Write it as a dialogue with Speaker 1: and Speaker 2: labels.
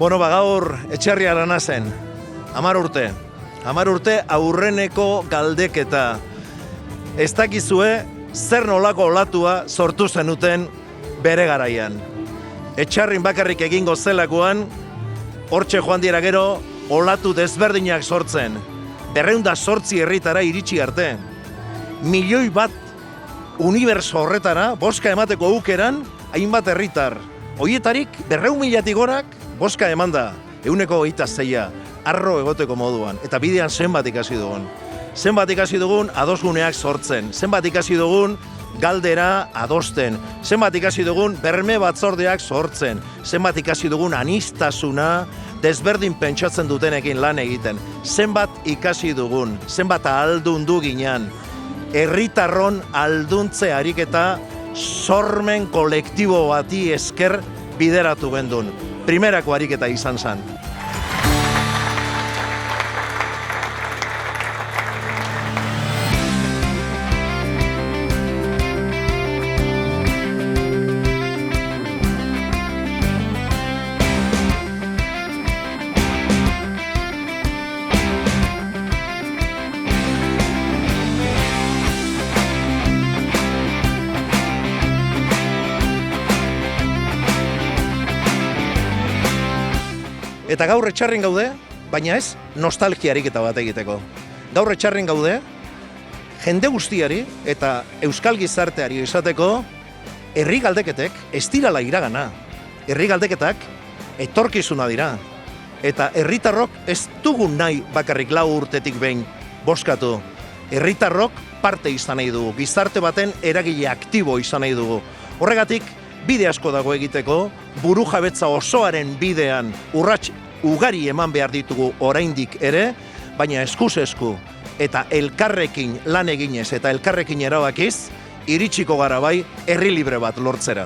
Speaker 1: Gaur Etxarri Arana zen, 10 urte. 10 urte aurreneko galdeketa. Ez dakizue zer nolako olatua sortu zenuten bere garaian. Etxarrin bakarrik egingo zelakoan, hortxe joan dira gero, olatu desberdinak sortzen. 208 herritara iritsi arte. 1 milioi bat uniberso horretara, boska emateko aukeran, hainbat herritar. Hoietarik 200.000 gorak boska emanda, 126, arro egoteko moduan. Eta bidean zenbat ikasi dugun. Zenbat ikasi dugun adosguneak sortzen. Zenbat ikasi dugun galdera adosten. Zenbat ikasi dugun berme batzordeak sortzen. Zenbat ikasi dugun aniztasuna desberdin pentsatzen dutenekin lan egiten. Zenbat ikasi dugun, zenbat ahaldundu ginen. Herritarron alduntze ariketa sormen kolektibo bati esker bideratu gendun. Primerako ariketa izan zen. Eta gaur Etxarrin gaude, baina ez nostalgia ariketa bat egiteko. Gaur Etxarrin gaude, jende guztiari eta euskal gizarteari izateko herri galdeketek ez dirala iragana. Herri galdeketak etorkizuna dira. Eta herritarrok ez dugu nahi bakarrik 4 urtetik behin boskatu. Herritarrok parte izan nahi dugu, gizarte baten eragile aktibo izan nahi dugu. Horregatik, bide asko dago egiteko, burujabetza osoaren bidean urrats ugari eman behar ditugu oraindik ere, baina eskuz esku eta elkarrekin lan eginez eta elkarrekin erabakiz, iritsiko gara bai herri libre bat lortzera.